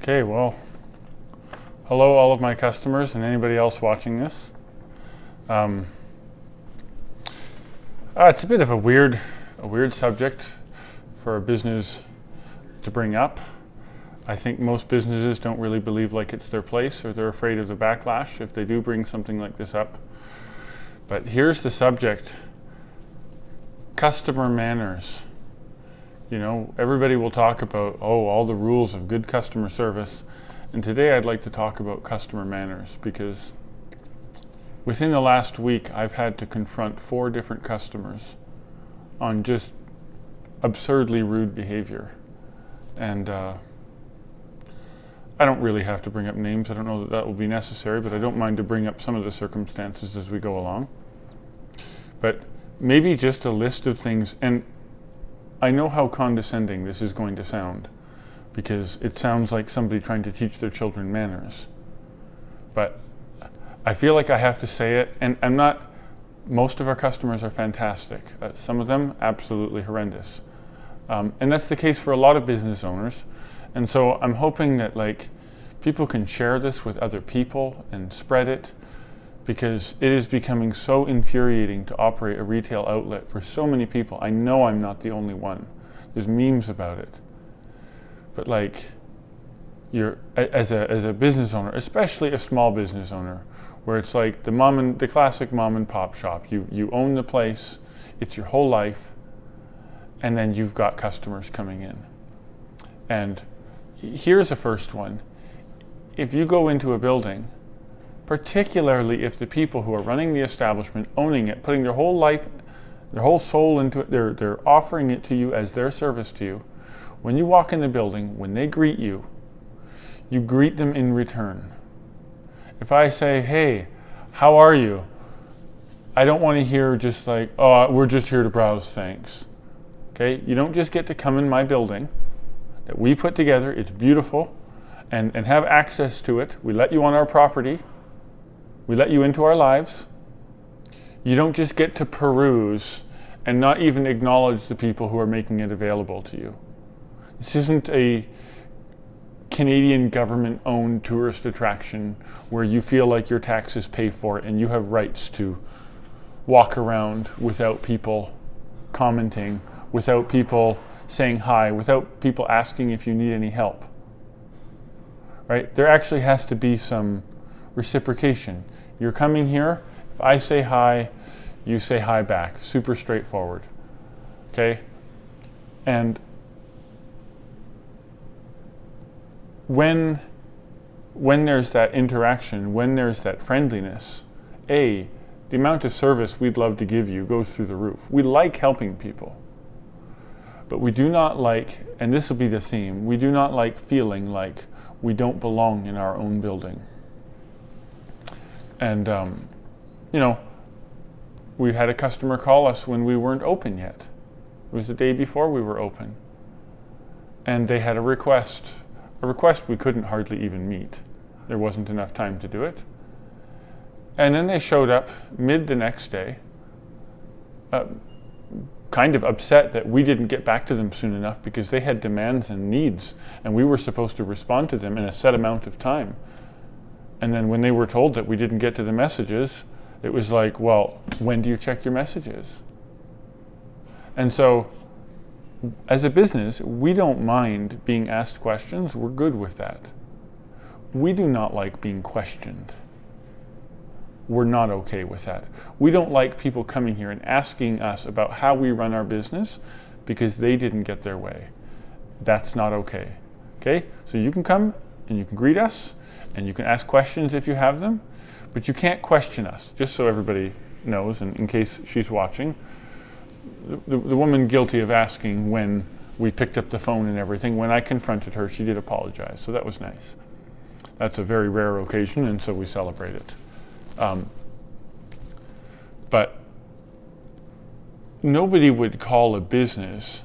Okay, well, hello all of my customers and anybody else watching this. It's a bit of a weird subject for a business to bring up. I think most businesses don't really believe like it's their place, or they're afraid of the backlash if they do bring something like this up. But here's the subject: customer manners. You know, everybody will talk about, all the rules of good customer service. And today I'd like to talk about customer manners, because within the last week I've had to confront 4 different customers on just absurdly rude behavior. And I don't really have to bring up names. I don't know that will be necessary, but I don't mind to bring up some of the circumstances as we go along. But maybe just a list of things. And I know how condescending this is going to sound, because it sounds like somebody trying to teach their children manners. But I feel like I have to say it, and most of our customers are fantastic. Some of them absolutely horrendous. And that's the case for a lot of business owners. And so I'm hoping that people can share this with other people and spread it, because it is becoming so infuriating to operate a retail outlet for so many people. I know I'm not the only one. There's memes about it. But you're as a business owner, especially a small business owner, where it's like the classic mom and pop shop. You own the place, it's your whole life, and then you've got customers coming in. And here's the first one. If you go into a building, particularly if the people who are running the establishment, owning it, putting their whole life, their whole soul into it, they're offering it to you as their service to you. When you walk in the building, when they greet you, you greet them in return. If I say, "Hey, how are you?" I don't want to hear just we're just here to browse, thanks. Okay? You don't just get to come in my building that we put together. It's beautiful, and have access to it. We let you on our property. We let you into our lives. You don't just get to peruse and not even acknowledge the people who are making it available to you. This isn't a Canadian government-owned tourist attraction where you feel like your taxes pay for it and you have rights to walk around without people commenting, without people saying hi, without people asking if you need any help. Right? There actually has to be some reciprocation. You're coming here, if I say hi, you say hi back. Super straightforward. Okay? And when there's that interaction, when there's that friendliness, the amount of service we'd love to give you goes through the roof. We like helping people. But we do not like, and this will be the theme, we do not like feeling like we don't belong in our own building. And, we had a customer call us when we weren't open yet. It was the day before we were open. And they had a request we couldn't hardly even meet. There wasn't enough time to do it. And then they showed up mid the next day, kind of upset that we didn't get back to them soon enough, because they had demands and needs, and we were supposed to respond to them in a set amount of time. And then when they were told that we didn't get to the messages, it was like, well, when do you check your messages? And so, as a business, we don't mind being asked questions. We're good with that. We do not like being questioned. We're not okay with that. We don't like people coming here and asking us about how we run our business because they didn't get their way. That's not okay. Okay? So you can come and you can greet us and you can ask questions if you have them, but you can't question us, just so everybody knows, and in case she's watching. The woman guilty of asking when we picked up the phone and everything, when I confronted her, she did apologize, so that was nice. That's a very rare occasion, and so we celebrate it. But nobody would call a business,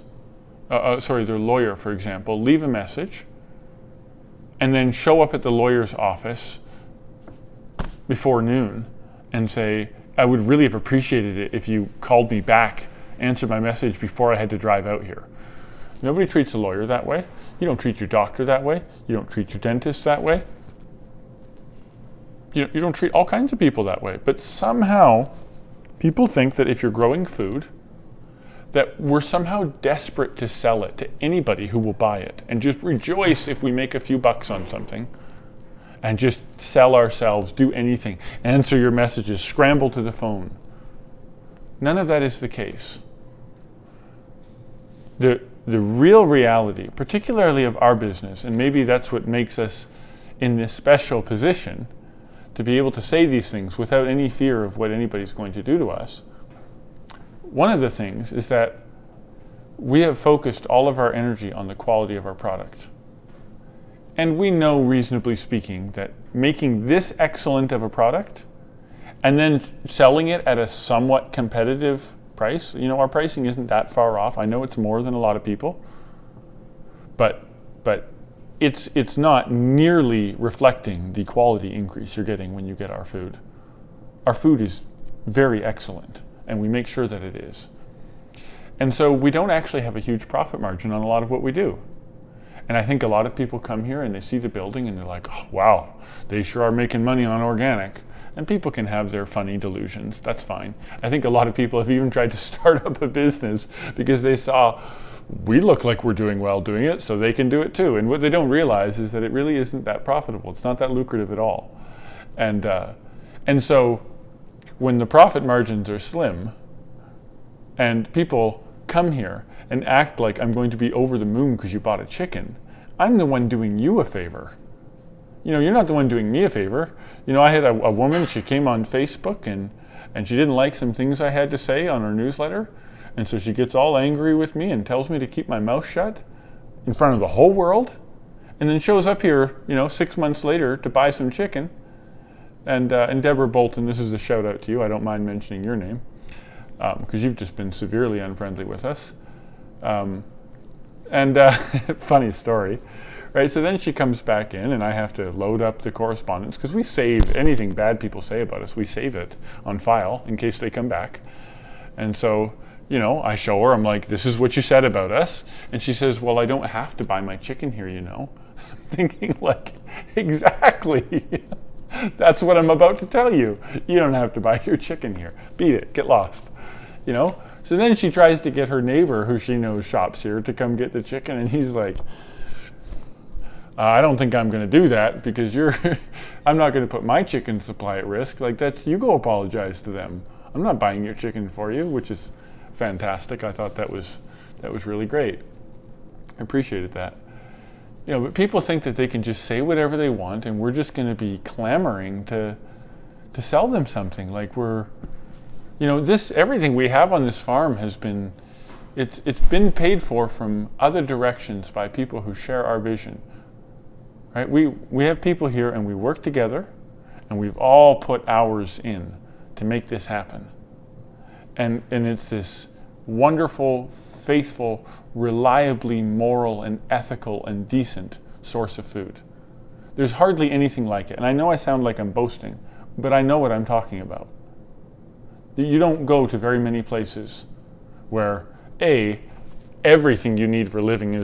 their lawyer, for example, leave a message, and then show up at the lawyer's office before noon and say, "I would really have appreciated it if you called me back, answered my message before I had to drive out here." Nobody treats a lawyer that way. You don't treat your doctor that way. You don't treat your dentist that way. You don't treat all kinds of people that way. But somehow, people think that if you're growing food, that we're somehow desperate to sell it to anybody who will buy it and just rejoice if we make a few bucks on something and just sell ourselves, do anything, answer your messages, scramble to the phone. None of that is the case. The real reality, particularly of our business, and maybe that's what makes us in this special position to be able to say these things without any fear of what anybody's going to do to us. One of the things is that we have focused all of our energy on the quality of our product. And we know, reasonably speaking, that making this excellent of a product and then selling it at a somewhat competitive price, our pricing isn't that far off. I know it's more than a lot of people, but it's not nearly reflecting the quality increase you're getting when you get our food. Our food is very excellent, and we make sure that it is. And so we don't actually have a huge profit margin on a lot of what we do. And I think a lot of people come here and they see the building and they're like, oh, wow, they sure are making money on organic. And people can have their funny delusions. That's fine. I think a lot of people have even tried to start up a business because they saw we look like we're doing well doing it, so they can do it too. And what they don't realize is that it really isn't that profitable. It's not that lucrative at all. And so when the profit margins are slim and people come here and act like I'm going to be over the moon because you bought a chicken, I'm the one doing you a favor. You're not the one doing me a favor. I had a woman, she came on Facebook and she didn't like some things I had to say on her newsletter. And so she gets all angry with me and tells me to keep my mouth shut in front of the whole world. And then shows up here, 6 months later to buy some chicken. And Deborah Bolton, this is a shout out to you. I don't mind mentioning your name because you've just been severely unfriendly with us. Funny story, right? So then she comes back in and I have to load up the correspondence because we save anything bad people say about us. We save it on file in case they come back. And so, I show her, I'm like, this is what you said about us. And she says, well, I don't have to buy my chicken here, I'm thinking like, exactly. That's what I'm about to tell you. You don't have to buy your chicken here. Beat it, get lost, So then she tries to get her neighbor who she knows shops here to come get the chicken. And he's like, I don't think I'm going to do that because I'm not going to put my chicken supply at risk. Like you go apologize to them. I'm not buying your chicken for you, which is fantastic. I thought that was really great. I appreciated that. But people think that they can just say whatever they want and we're just going to be clamoring to sell them something. Like everything we have on this farm has been, it's been paid for from other directions by people who share our vision. Right? We have people here and we work together and we've all put hours in to make this happen. And it's this wonderful, faithful, reliably moral and ethical and decent source of food. There's hardly anything like it. And I know I sound like I'm boasting, but I know what I'm talking about. You don't go to very many places where everything you need for living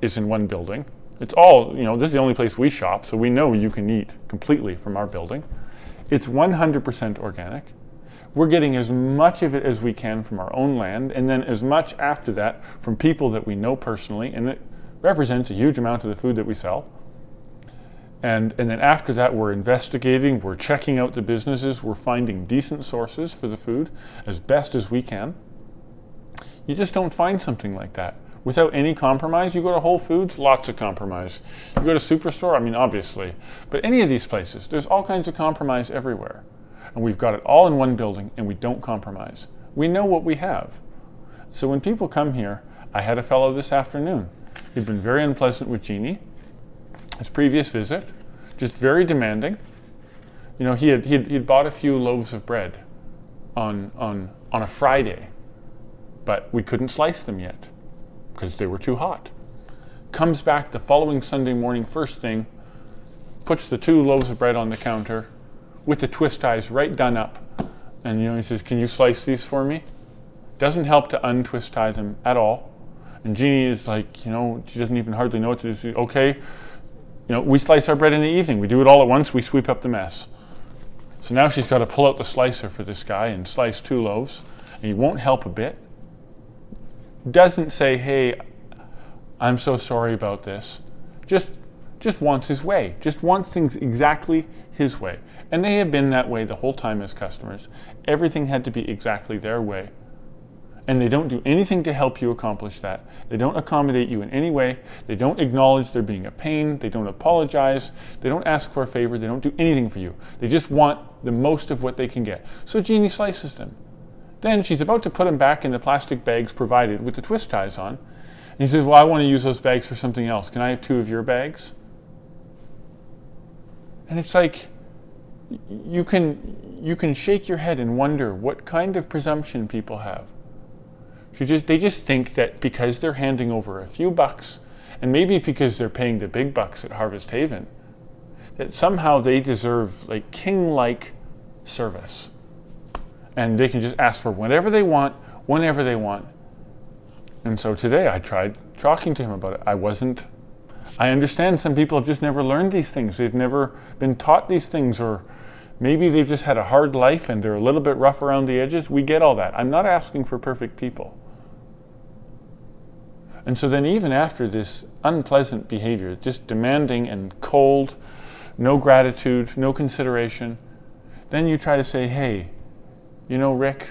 is in one building. It's all, this is the only place we shop, so we know you can eat completely from our building. It's 100% organic. We're getting as much of it as we can from our own land, and then as much after that from people that we know personally, and it represents a huge amount of the food that we sell. And then after that, we're investigating, we're checking out the businesses, we're finding decent sources for the food as best as we can. You just don't find something like that without any compromise. You go to Whole Foods, lots of compromise. You go to Superstore, obviously. But any of these places, there's all kinds of compromise everywhere. And we've got it all in one building and we don't compromise. We know what we have. So when people come here, I had a fellow this afternoon. He'd been very unpleasant with Jeannie, his previous visit, just very demanding. He'd bought a few loaves of bread on a Friday, but we couldn't slice them yet because they were too hot. Comes back the following Sunday morning, first thing, puts the 2 loaves of bread on the counter with the twist ties right done up. And he says, can you slice these for me? Doesn't help to untwist tie them at all. And Jeannie is like, she doesn't even hardly know what to do. She's, okay, we slice our bread in the evening. We do it all at once. We sweep up the mess. So now she's got to pull out the slicer for this guy and slice 2 loaves. And he won't help a bit. Doesn't say, hey, I'm so sorry about this. Just wants his way. Just wants things exactly his way. And they have been that way the whole time as customers. Everything had to be exactly their way. And they don't do anything to help you accomplish that. They don't accommodate you in any way. They don't acknowledge they're being a pain. They don't apologize. They don't ask for a favor. They don't do anything for you. They just want the most of what they can get. So Jeannie slices them. Then she's about to put them back in the plastic bags provided with the twist ties on. And he says, well, I want to use those bags for something else. Can I have 2 of your bags? And it's like, you can shake your head and wonder what kind of presumption people have. They just think that because they're handing over a few bucks, and maybe because they're paying the big bucks at Harvest Haven, that somehow they deserve like king-like service. And they can just ask for whatever they want, whenever they want. And so today I tried talking to him about it. I understand some people have just never learned these things. They've never been taught these things, or maybe they've just had a hard life and they're a little bit rough around the edges. We get all that. I'm not asking for perfect people. And so then even after this unpleasant behavior, just demanding and cold, no gratitude, no consideration, then you try to say, hey, Rick,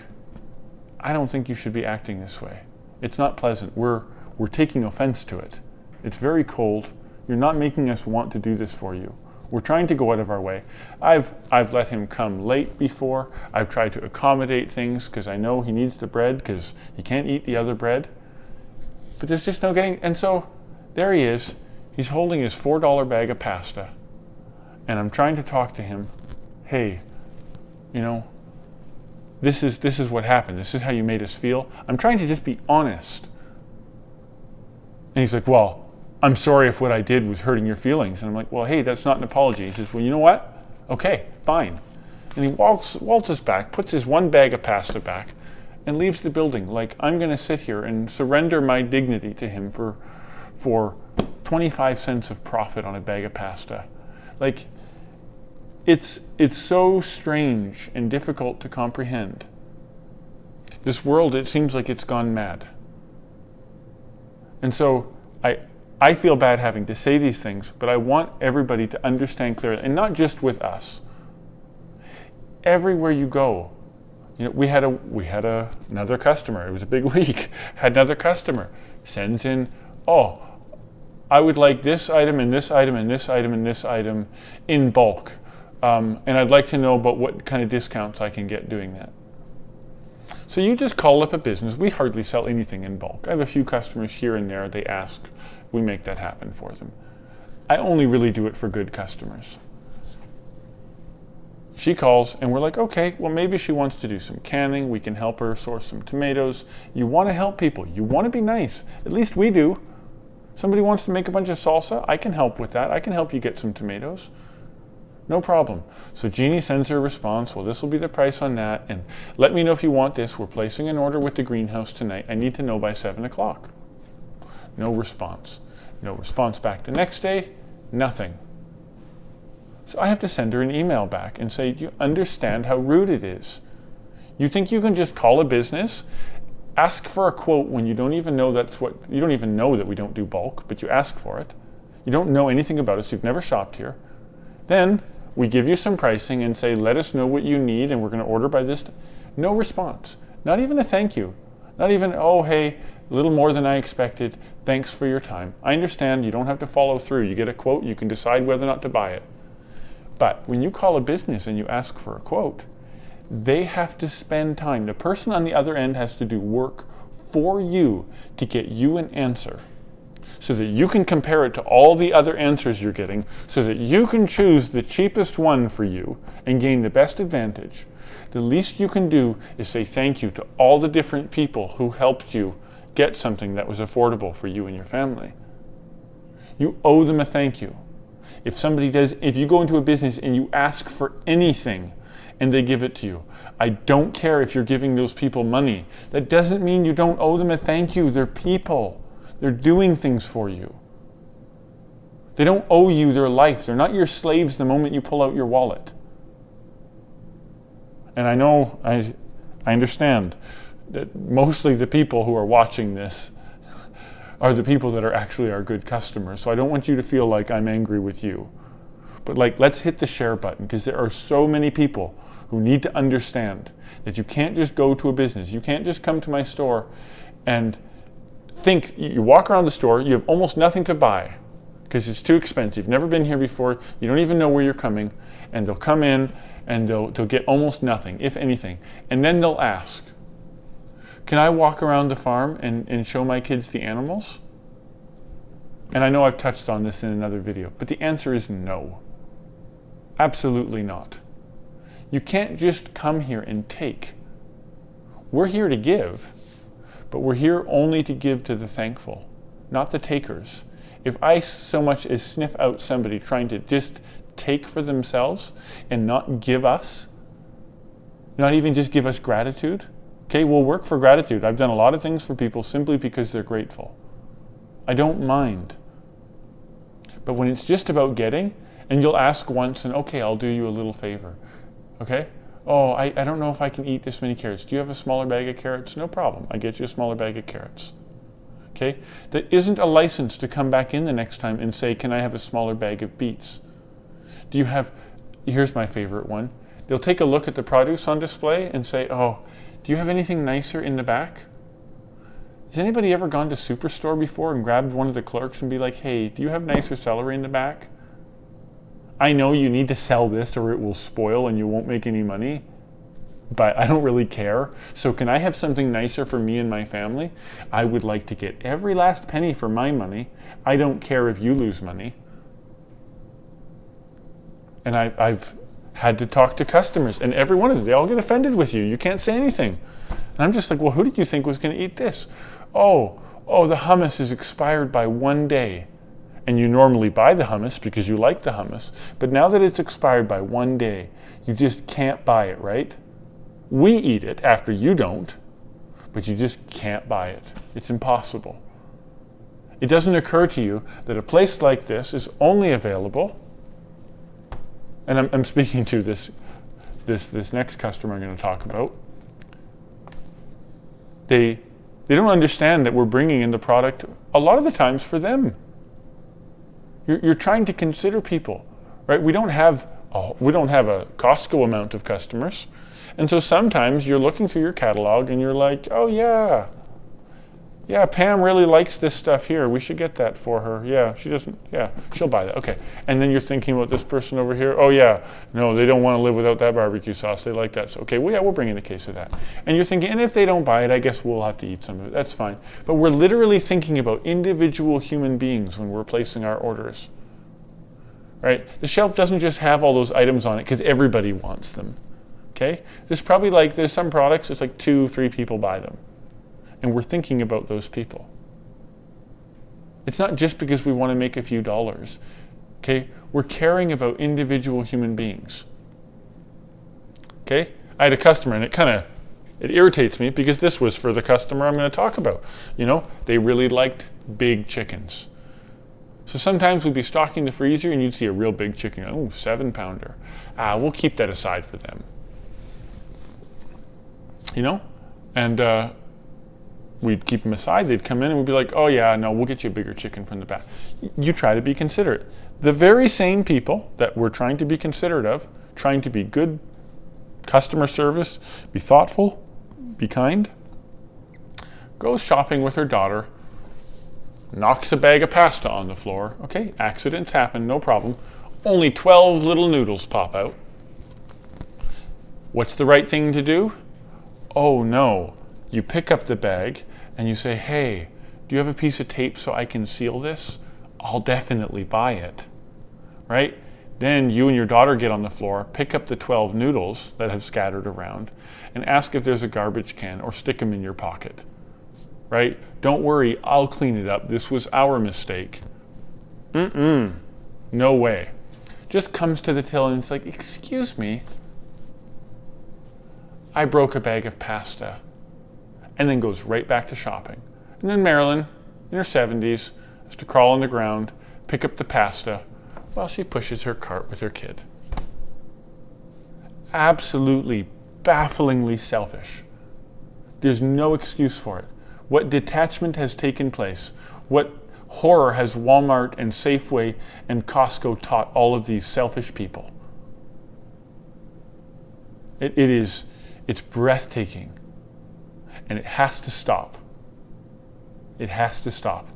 I don't think you should be acting this way. It's not pleasant. We're taking offense to it. It's very cold. You're not making us want to do this for you. We're trying to go out of our way. I've let him come late before. I've tried to accommodate things because I know he needs the bread because he can't eat the other bread. But there's just no getting, and so there he is. He's holding his $4 bag of pasta. And I'm trying to talk to him. Hey, this is what happened. This is how you made us feel. I'm trying to just be honest. And he's like, well, I'm sorry if what I did was hurting your feelings. And I'm like, well, hey, that's not an apology. He says, well, you know what? Okay, fine. And he waltzes back, puts his 1 bag of pasta back, and leaves the building. Like, I'm going to sit here and surrender my dignity to him for 25 cents of profit on a bag of pasta. Like, it's so strange and difficult to comprehend. This world, it seems like it's gone mad. And so I feel bad having to say these things, but I want everybody to understand clearly, and not just with us. Everywhere you go, we had another customer. It was a big week. Had another customer sends in, oh, I would like this item and this item and this item and this item in bulk. And I'd like to know about what kind of discounts I can get doing that. So you just call up a business. We hardly sell anything in bulk. I have a few customers here and there. They ask, we make that happen for them. I only really do it for good customers. She calls and we're like, okay, well, maybe she wants to do some canning. We can help her source some tomatoes. You want to help people. You want to be nice. At least we do. Somebody wants to make a bunch of salsa. I can help with that. I can help you get some tomatoes. No problem. So Jeannie sends her a response. Well, this will be the price on that. And let me know if you want this. We're placing an order with the greenhouse tonight. I need to know by 7 o'clock. No response. No response back the next day. Nothing. So I have to send her an email back and say, do you understand how rude it is? You think you can just call a business, ask for a quote when you don't even know you don't even know that we don't do bulk, but you ask for it. You don't know anything about us. You've never shopped here. Then we give you some pricing and say, let us know what you need and we're going to order by this. No response. Not even a thank you. Not even, oh, hey, a little more than I expected. Thanks for your time. I understand you don't have to follow through. You get a quote, you can decide whether or not to buy it. But when you call a business and you ask for a quote, they have to spend time. The person on the other end has to do work for you to get you an answer so that you can compare it to all the other answers you're getting so that you can choose the cheapest one for you and gain the best advantage. The least you can do is say thank you to all the different people who helped you get something that was affordable for you and your family. You owe them a thank you. If you go into a business and you ask for anything and they give it to you, I don't care if you're giving those people money. That doesn't mean you don't owe them a thank you. They're people. They're doing things for you. They don't owe you their life. They're not your slaves the moment you pull out your wallet. And I know, I understand that mostly the people who are watching this are the people that are actually our good customers. So I don't want you to feel like I'm angry with you. But let's hit the share button, because there are so many people who need to understand that you can't just go to a business. You can't just come to my store and think, you walk around the store, you have almost nothing to buy because it's too expensive. You've never been here before. You don't even know where you're coming. And they'll come in and they'll get almost nothing, if anything. And then they'll ask, can I walk around the farm and show my kids the animals? And I know I've touched on this in another video, but the answer is no. Absolutely not. You can't just come here and take. We're here to give, but we're here only to give to the thankful, not the takers. If I so much as sniff out somebody trying to just take for themselves and not give us, not even just give us gratitude, okay, we'll work for gratitude. I've done a lot of things for people simply because they're grateful. I don't mind. But when it's just about getting, and you'll ask once and okay, I'll do you a little favor. Okay? Oh, I don't know if I can eat this many carrots. Do you have a smaller bag of carrots? No problem. I get you a smaller bag of carrots. Okay? That isn't a license to come back in the next time and say, can I have a smaller bag of beets? Do you have, here's my favorite one. They'll take a look at the produce on display and say, oh, do you have anything nicer in the back? Has anybody ever gone to Superstore before and grabbed one of the clerks and be like, hey, do you have nicer celery in the back? I know you need to sell this or it will spoil and you won't make any money, but I don't really care. So can I have something nicer for me and my family? I would like to get every last penny for my money. I don't care if you lose money. And I've had to talk to customers, and every one of them, they all get offended with you. You can't say anything. And I'm just like, well, who did you think was going to eat this? Oh, the hummus is expired by 1 day. And you normally buy the hummus because you like the hummus, but now that it's expired by 1 day, you just can't buy it, right? We eat it after you don't, but you just can't buy it. It's impossible. It doesn't occur to you that a place like this is only available, and I'm speaking to this next customer I'm going to talk about. They don't understand that we're bringing in the product a lot of the times for them. You're trying to consider people, right? We don't have a Costco amount of customers, and so sometimes you're looking through your catalog and you're like, oh yeah, Pam really likes this stuff here. We should get that for her. Yeah, she'll buy that. Okay, and then you're thinking about this person over here. Oh yeah, no, they don't want to live without that barbecue sauce. They like that. So, okay, well yeah, we'll bring in a case of that. And you're thinking, and if they don't buy it, I guess we'll have to eat some of it. That's fine. But we're literally thinking about individual human beings when we're placing our orders. Right? The shelf doesn't just have all those items on it because everybody wants them. Okay? There's some products, it's like 2-3 people buy them. And we're thinking about those people. It's not just because we want to make a few dollars. Okay? We're caring about individual human beings. Okay? I had a customer, and it irritates me because this was for the customer I'm going to talk about. You know, they really liked big chickens. So sometimes we'd be stocking the freezer and you'd see a real big chicken. Oh, 7-pounder. We'll keep that aside for them. You know? And we'd keep them aside. They'd come in and we'd be like, oh yeah, no, we'll get you a bigger chicken from the back. You try to be considerate. The very same people that we're trying to be considerate of, trying to be good customer service, be thoughtful, be kind, goes shopping with her daughter, knocks a bag of pasta on the floor. Okay, accidents happen, no problem. Only 12 little noodles pop out. What's the right thing to do? Oh no. You pick up the bag and you say, hey, do you have a piece of tape so I can seal this? I'll definitely buy it. Right? Then you and your daughter get on the floor, pick up the 12 noodles that have scattered around, and ask if there's a garbage can or stick them in your pocket. Right? Don't worry, I'll clean it up. This was our mistake. No way. Just comes to the till and it's like, excuse me, I broke a bag of pasta. And then goes right back to shopping. And then Marilyn, in her 70s, has to crawl on the ground, pick up the pasta while she pushes her cart with her kid. Absolutely, bafflingly selfish. There's no excuse for it. What detachment has taken place? What horror has Walmart and Safeway and Costco taught all of these selfish people? It's breathtaking. And it has to stop. It has to stop.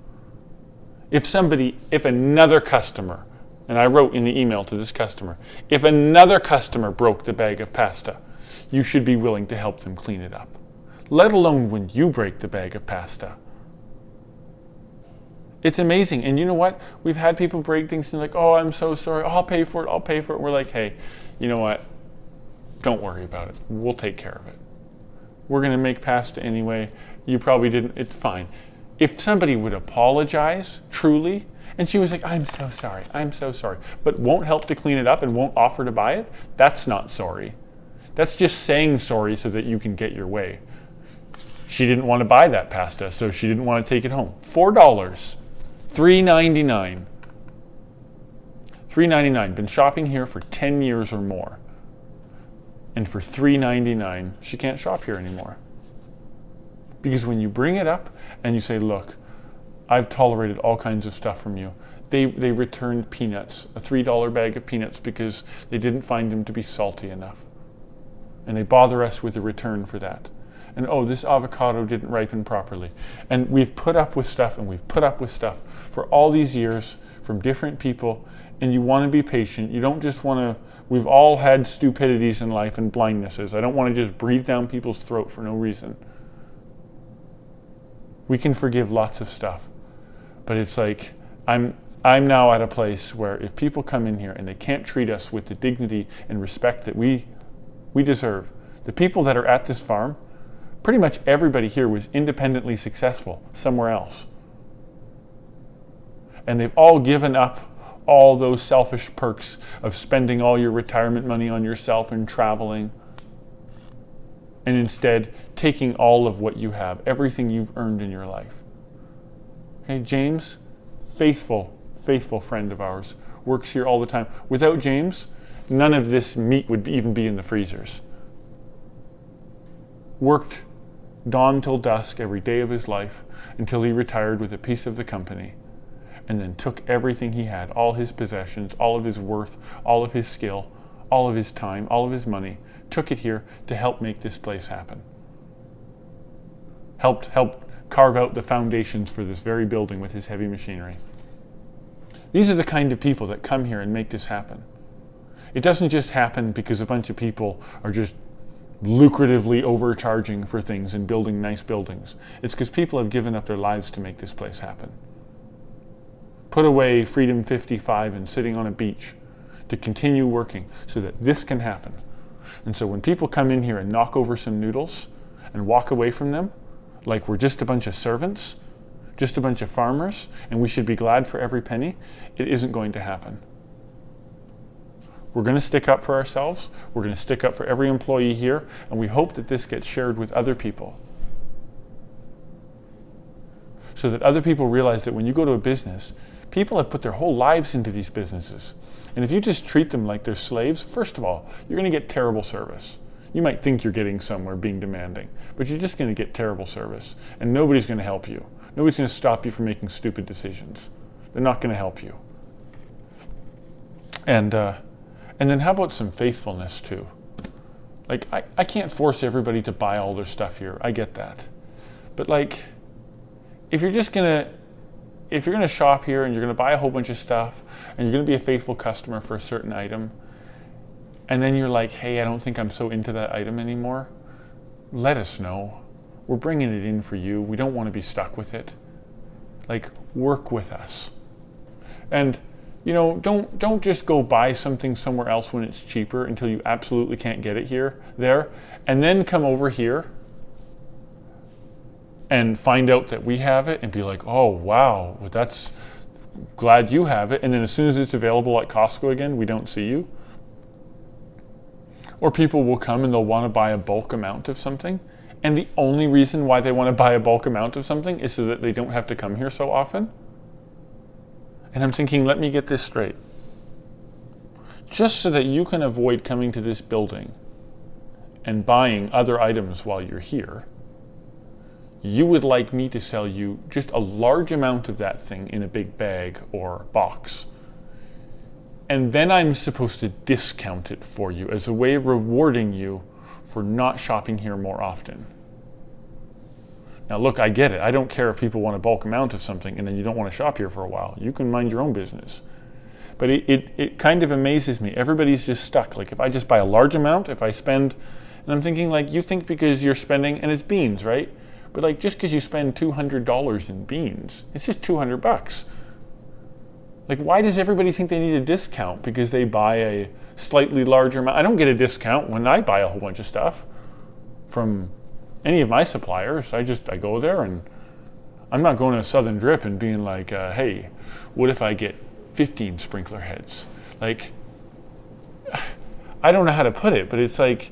If another customer, and I wrote in the email to this customer, if another customer broke the bag of pasta, you should be willing to help them clean it up. Let alone when you break the bag of pasta. It's amazing. And you know what? We've had people break things and like, oh, I'm so sorry. I'll pay for it. We're like, hey, you know what? Don't worry about it. We'll take care of it. We're going to make pasta anyway. You probably didn't. It's fine. If somebody would apologize truly, and she was like, I'm so sorry, but won't help to clean it up and won't offer to buy it, that's not sorry. That's just saying sorry so that you can get your way. She didn't want to buy that pasta, so she didn't want to take it home. $4, $3.99. $3.99. Been shopping here for 10 years or more. And for $3.99, she can't shop here anymore. Because when you bring it up and you say, look, I've tolerated all kinds of stuff from you. They returned peanuts, a $3 bag of peanuts, because they didn't find them to be salty enough. And they bother us with a return for that. And oh, this avocado didn't ripen properly. And we've put up with stuff for all these years from different people. And you want to be patient. You don't just want to, we've all had stupidities in life and blindnesses. I don't want to just breathe down people's throat for no reason. We can forgive lots of stuff. But it's like, I'm now at a place where if people come in here and they can't treat us with the dignity and respect that we deserve, the people that are at this farm, pretty much everybody here was independently successful somewhere else. And they've all given up all those selfish perks of spending all your retirement money on yourself and traveling, and instead taking all of what you have, everything you've earned in your life. Okay, James, faithful friend of ours, works here all the time. Without James, none of this meat would even be in the freezers. Worked dawn till dusk every day of his life until he retired with a piece of the company, and then took everything he had, all his possessions, all of his worth, all of his skill, all of his time, all of his money, took it here to help make this place happen. Helped carve out the foundations for this very building with his heavy machinery. These are the kind of people that come here and make this happen. It doesn't just happen because a bunch of people are just lucratively overcharging for things and building nice buildings. It's because people have given up their lives to make this place happen. Put away Freedom 55 and sitting on a beach to continue working so that this can happen. And so when people come in here and knock over some noodles and walk away from them like we're just a bunch of servants, just a bunch of farmers, and we should be glad for every penny, it isn't going to happen. We're going to stick up for ourselves. We're going to stick up for every employee here, and we hope that this gets shared with other people. So that other people realize that when you go to a business, people have put their whole lives into these businesses. And if you just treat them like they're slaves, first of all, you're going to get terrible service. You might think you're getting somewhere being demanding, but you're just going to get terrible service. And nobody's going to help you. Nobody's going to stop you from making stupid decisions. They're not going to help you. And then how about some faithfulness too? Like, I can't force everybody to buy all their stuff here. I get that. But like, if you're gonna shop here and you're gonna buy a whole bunch of stuff and you're gonna be a faithful customer for a certain item, and then you're like, hey, I don't think I'm so into that item anymore, let us know. We're bringing it in for you. We don't want to be stuck with it. Like, work with us. And you know, don't just go buy something somewhere else when it's cheaper until you absolutely can't get it there, and then come over here and find out that we have it and be like, oh wow, well, that's glad you have it. And then as soon as it's available at Costco again, we don't see you. Or people will come and they'll want to buy a bulk amount of something, And the only reason why they want to buy a bulk amount of something is so that they don't have to come here so often. And I'm thinking, let me get this straight. Just so that you can avoid coming to this building and buying other items while you're here, you would like me to sell you just a large amount of that thing in a big bag or box. And then I'm supposed to discount it for you as a way of rewarding you for not shopping here more often. Now look, I get it. I don't care if people want a bulk amount of something and then you don't want to shop here for a while. You can mind your own business. But it kind of amazes me. Everybody's just stuck. Like if I just buy a large amount, if I spend, and I'm thinking like, you think because you're spending, and it's beans, right? But like just because you spend $200 in beans, it's just $200. Like why does everybody think they need a discount because they buy a slightly larger amount? I don't get a discount when I buy a whole bunch of stuff from any of my suppliers. I go there and I'm not going to Southern Drip and being like, hey, what if I get 15 sprinkler heads? Like, I don't know how to put it, but it's like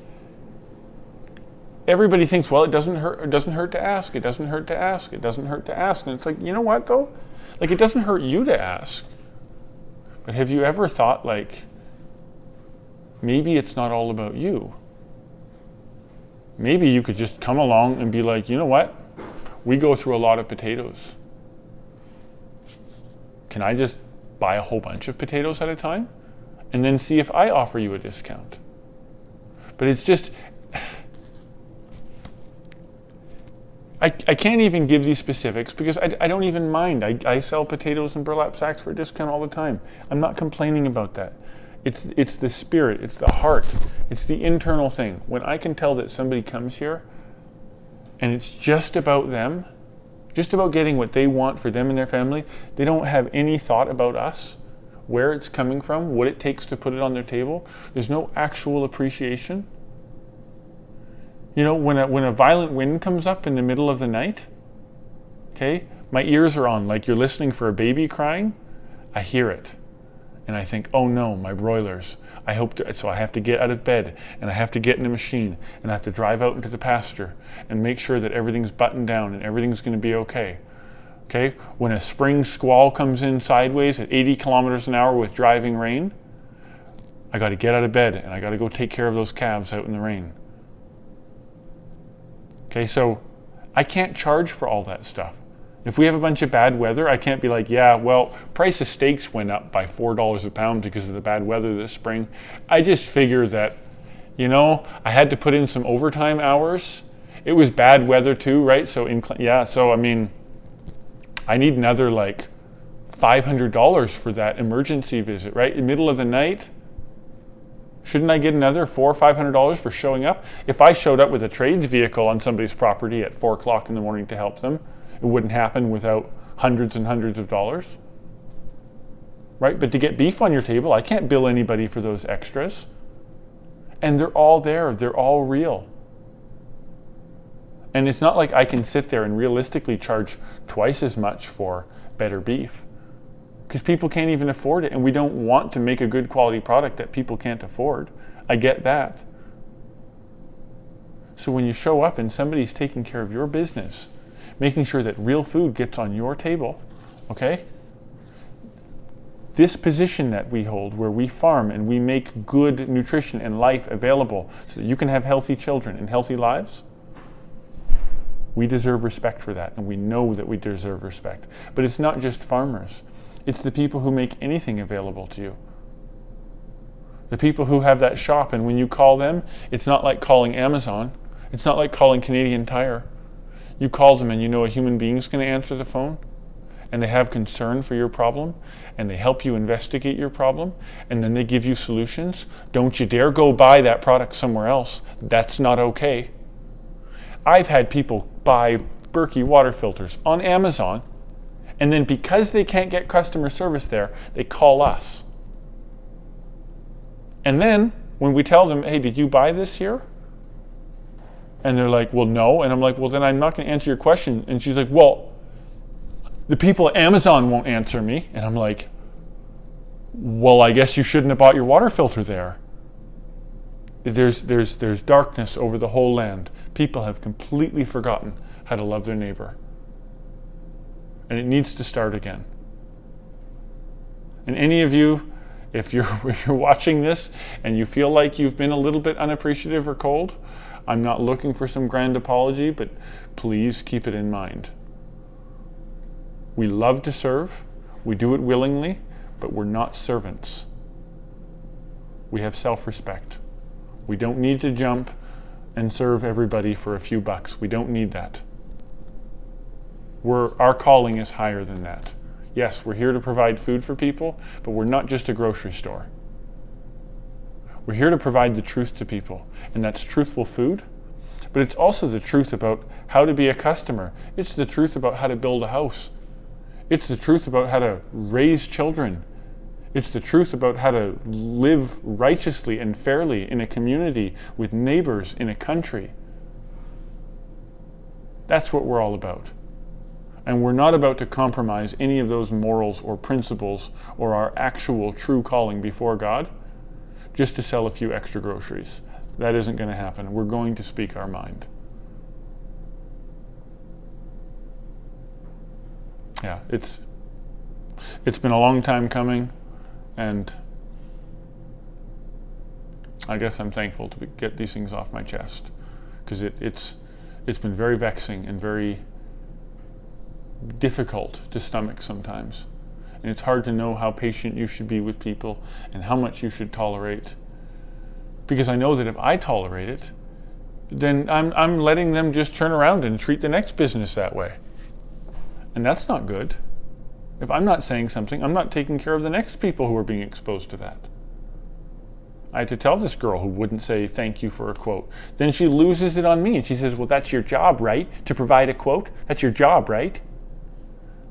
everybody thinks, well, it doesn't hurt to ask. It doesn't hurt to ask. It doesn't hurt to ask. And it's like, you know what though? Like it doesn't hurt you to ask. But have you ever thought like, maybe it's not all about you? Maybe you could just come along and be like, you know what? We go through a lot of potatoes. Can I just buy a whole bunch of potatoes at a time and then see if I offer you a discount? But it's just, I can't even give these specifics because I don't even mind. I sell potatoes in burlap sacks for a discount all the time. I'm not complaining about that. It's the spirit, it's the heart, it's the internal thing. When I can tell that somebody comes here and it's just about them, just about getting what they want for them and their family, they don't have any thought about us, where it's coming from, what it takes to put it on their table. There's no actual appreciation. You know, when a violent wind comes up in the middle of the night, okay, my ears are on, like you're listening for a baby crying. I hear it. And I think, oh no, my broilers. So I have to get out of bed and I have to get in the machine and I have to drive out into the pasture and make sure that everything's buttoned down and everything's going to be okay. Okay? When a spring squall comes in sideways at 80 kilometers an hour with driving rain, I got to get out of bed and I got to go take care of those calves out in the rain. Okay, so I can't charge for all that stuff. If we have a bunch of bad weather, I can't be like, yeah, well, price of steaks went up by $4 a pound because of the bad weather this spring. I just figure that, you know, I had to put in some overtime hours. It was bad weather too, right? So I mean, I need another like $500 for that emergency visit, right? In the middle of the night. Shouldn't I get another $400 or $500 for showing up? If I showed up with a trades vehicle on somebody's property at 4 o'clock in the morning to help them, it wouldn't happen without hundreds and hundreds of dollars, right? But to get beef on your table, I can't bill anybody for those extras. And they're all there, they're all real. And it's not like I can sit there and realistically charge twice as much for better beef, because people can't even afford it, and we don't want to make a good quality product that people can't afford. I get that. So when you show up and somebody's taking care of your business, making sure that real food gets on your table, okay? This position that we hold, where we farm and we make good nutrition and life available so that you can have healthy children and healthy lives, we deserve respect for that, and we know that we deserve respect. But it's not just farmers. It's the people who make anything available to you. The people who have that shop, and when you call them, it's not like calling Amazon. It's not like calling Canadian Tire. You call them and you know a human being's going to answer the phone, and they have concern for your problem, and they help you investigate your problem, and then they give you solutions. Don't you dare go buy that product somewhere else. That's not okay. I've had people buy Berkey water filters on Amazon, and then because they can't get customer service there, they call us. And then when we tell them, hey, did you buy this here? And they're like, well, no. And I'm like, well, then I'm not going to answer your question. And she's like, well, the people at Amazon won't answer me. And I'm like, well, I guess you shouldn't have bought your water filter there. There's darkness over the whole land. People have completely forgotten how to love their neighbor. And it needs to start again. And any of you, if you're watching this and you feel like you've been a little bit unappreciative or cold, I'm not looking for some grand apology, but please keep it in mind. We love to serve, we do it willingly, but we're not servants. We have self-respect. We don't need to jump and serve everybody for a few bucks. We don't need that. Our calling is higher than that. Yes, we're here to provide food for people, but we're not just a grocery store. We're here to provide the truth to people, and that's truthful food, but it's also the truth about how to be a customer. It's the truth about how to build a house. It's the truth about how to raise children. It's the truth about how to live righteously and fairly in a community with neighbors in a country. That's what we're all about. And we're not about to compromise any of those morals or principles or our actual true calling before God just to sell a few extra groceries. That isn't going to happen. We're going to speak our mind. Yeah, it's been a long time coming, and I guess I'm thankful to get these things off my chest, because it's been very vexing and very difficult to stomach sometimes. And it's hard to know how patient you should be with people and how much you should tolerate. Because I know that if I tolerate it, then I'm letting them just turn around and treat the next business that way. And that's not good. If I'm not saying something, I'm not taking care of the next people who are being exposed to that. I had to tell this girl who wouldn't say thank you for a quote. Then she loses it on me and she says, well, that's your job, right? To provide a quote? That's your job, right?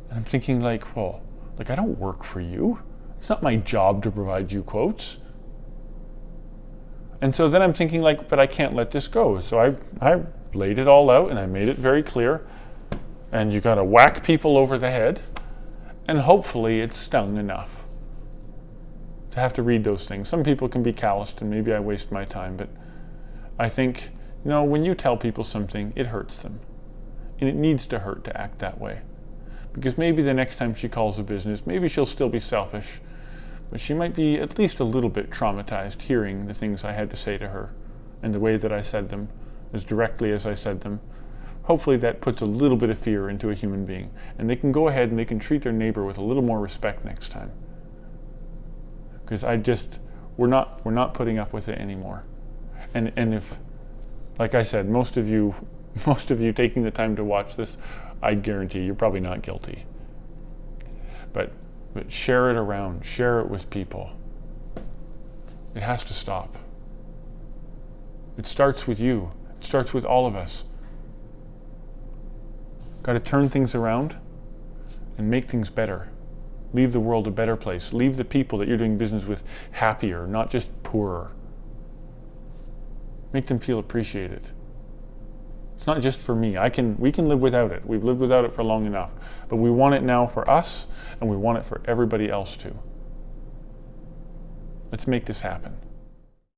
And I'm thinking well, I don't work for you. It's not my job to provide you quotes. And so then I'm thinking but I can't let this go. So I laid it all out and I made it very clear. And you got to whack people over the head. And hopefully it's stung enough to have to read those things. Some people can be calloused and maybe I waste my time. But I think, when you tell people something, it hurts them. And it needs to hurt to act that way. Because maybe the next time she calls a business, maybe she'll still be selfish, but she might be at least a little bit traumatized hearing the things I had to say to her and the way that I said them, as directly as I said them. Hopefully that puts a little bit of fear into a human being, and they can go ahead and they can treat their neighbor with a little more respect next time. Because we're not putting up with it anymore. And if, like I said, most of you taking the time to watch this, I guarantee you're probably not guilty. But share it around, share it with people. It has to stop. It starts with you. It starts with all of us. Got to turn things around and make things better. Leave the world a better place. Leave the people that you're doing business with happier, not just poorer. Make them feel appreciated. It's not just for me. We can live without it. We've lived without it for long enough. But we want it now for us, and we want it for everybody else too. Let's make this happen.